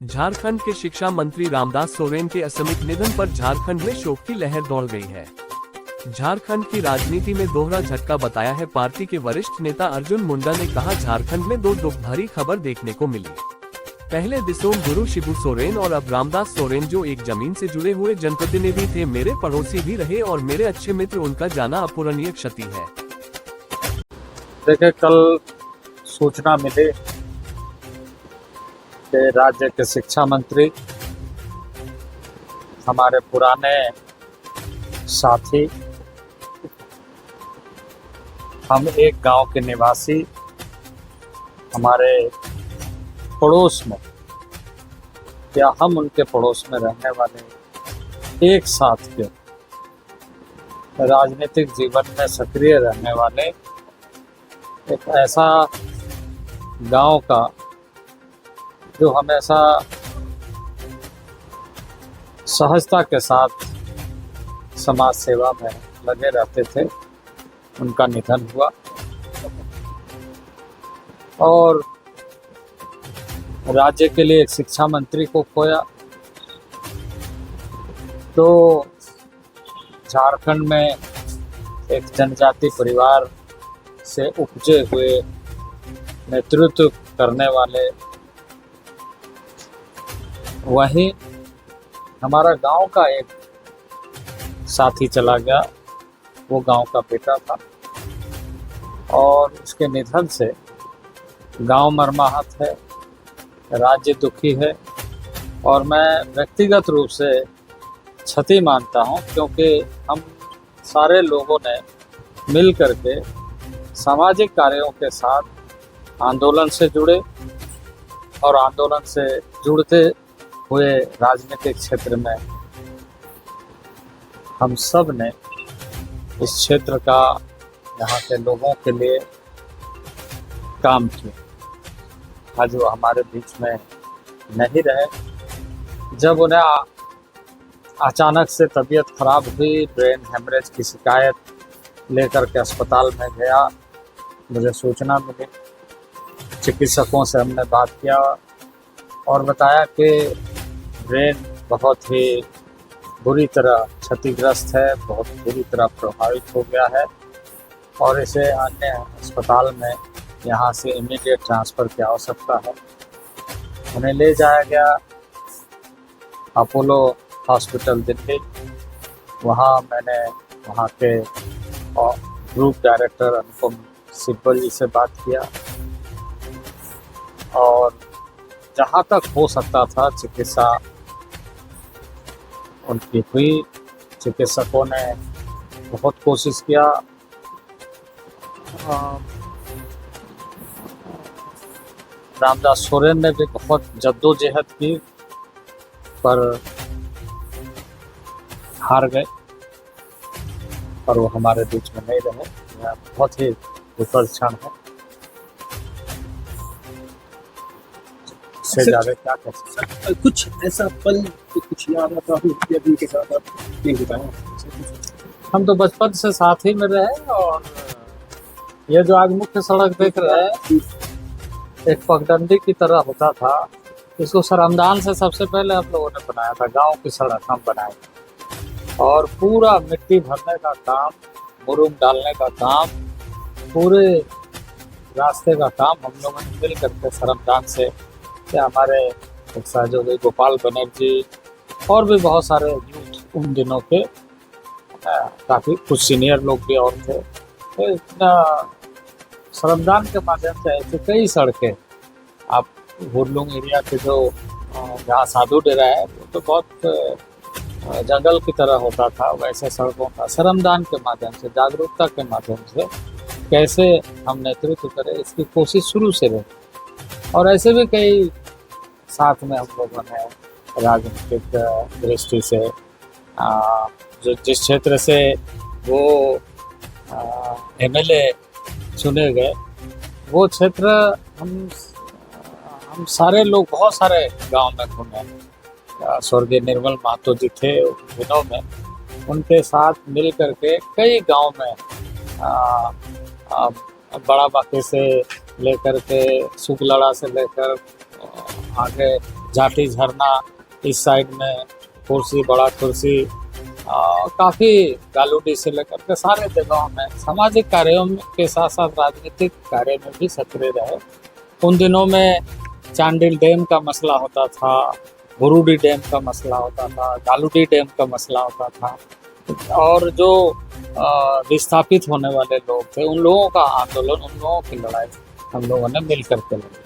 झारखंड के शिक्षा मंत्री रामदास सोरेन के असामयिक निधन पर झारखंड में शोक की लहर दौड़ गई है। झारखंड की राजनीति में दोहरा झटका बताया है पार्टी के वरिष्ठ नेता अर्जुन मुंडा ने कहा, झारखंड में दो दुख भरी खबर देखने को मिली। पहले दिसोम गुरु शिबू सोरेन और अब रामदास सोरेन, जो एक जमीन से जुड़े हुए जनप्रतिनिधि थे, मेरे पड़ोसी भी रहे और मेरे अच्छे मित्र, उनका जाना अपूरणीय क्षति है। देखिए, कल सूचना मिली कि राज्य के शिक्षा मंत्री, हमारे पुराने साथी, हम एक गांव के निवासी, हमारे पड़ोस में या हम उनके पड़ोस में रहने वाले, एक साथ के राजनीतिक जीवन में सक्रिय रहने वाले एक ऐसा गांव का जो हमेशा सहजता के साथ समाज सेवा में लगे रहते थे, उनका निधन हुआ। और राज्य के लिए एक शिक्षा मंत्री को खोया, तो झारखंड में एक जनजाति परिवार से उपजे हुए नेतृत्व करने वाले, वहीं हमारा गांव का एक साथी चला गया। वो गांव का बेटा था और उसके निधन से गांव मर्माहत है, राज्य दुखी है और मैं व्यक्तिगत रूप से क्षति मानता हूं, क्योंकि हम सारे लोगों ने मिल करके सामाजिक कार्यों के साथ आंदोलन से जुड़े और आंदोलन से जुड़ते हुए राजनीतिक क्षेत्र में हम सब ने इस क्षेत्र का, यहाँ के लोगों के लिए काम किया। आज वो हमारे बीच में नहीं रहे। जब उन्हें अचानक से तबीयत खराब हुई, ब्रेन हेमरेज की शिकायत लेकर के अस्पताल में गया, मुझे सूचना मिली। चिकित्सकों से हमने बात किया और बताया कि ब्रेन बहुत ही बुरी तरह क्षतिग्रस्त है, बहुत बुरी तरह प्रभावित हो गया है और इसे अन्य अस्पताल में यहाँ से इमीडिएट ट्रांसफ़र की आवश्यकता है। उन्हें ले जाया गया अपोलो हॉस्पिटल दिल्ली। वहाँ मैंने वहाँ के ग्रुप डायरेक्टर अनुपम सिब्बल जी से बात किया और जहाँ तक हो सकता था चिकित्सा उनकी हुई। चिकित्सकों ने बहुत कोशिश किया। रामदास सोरेन ने भी बहुत जद्दोजहद की, पर हार गए और वो हमारे बीच में नहीं रहे। यह बहुत ही दुखद क्षण है। से ज्यादा क्या कर सकते? कुछ ऐसा पल कुछ याद आता हो अभी के साथ आप नहीं बताया? हम तो बचपन से साथ ही में रहे और ये जो आज मुख्य सड़क देख रहे हैं, एक पगडंडी की तरह होता था। इसको श्रमदान से सबसे पहले हम लोगों ने बनाया था। गांव की सड़क हम बनाए और पूरा मिट्टी भरने का काम, मुरुम डालने का काम, पूरे रास्ते का काम हम लोगों ने मिल करके श्रमदान से, हमारे एक सहयोगी गोपाल बनर्जी और भी बहुत सारे यूथ उन दिनों के, काफ़ी कुछ सीनियर लोग भी और थे। तो इतना श्रमदान के माध्यम से ऐसे कई सड़कें, आप हुरलुंग एरिया के जो जहाँ साधु डेरा है, वो तो बहुत जंगल की तरह होता था, वैसे सड़कों का श्रमदान के माध्यम से, जागरूकता के माध्यम से कैसे हम नेतृत्व करें, इसकी कोशिश शुरू से रही। और ऐसे भी कई साथ में हम लोगों ने राजनीतिक दृष्टि से जो जिस क्षेत्र से वो एमएलए चुने गए, वो क्षेत्र हम सारे लोग बहुत सारे गांव में घूमे। स्वर्गीय निर्मल महतो जी थे उन दिनों में, उनके साथ मिल करके कई गांव में बड़ा बाकी से लेकर के सुगलड़ा से लेकर आगे झाटी झरना, इस साइड में कुर्सी, बड़ा कुर्सी, काफ़ी गालूडी से लेकर के सारे जगहों में सामाजिक कार्यों के साथ साथ राजनीतिक कार्य में भी सक्रिय रहे। उन दिनों में चांडिल डैम का मसला होता था, बुरुडी डैम का मसला होता था, गालूडी डैम का मसला होता था, और जो विस्थापित होने वाले लोग थे उन लोगों का आंदोलन, उन लोगों की लड़ाई हम लोगों ने मिल करके लड़ी।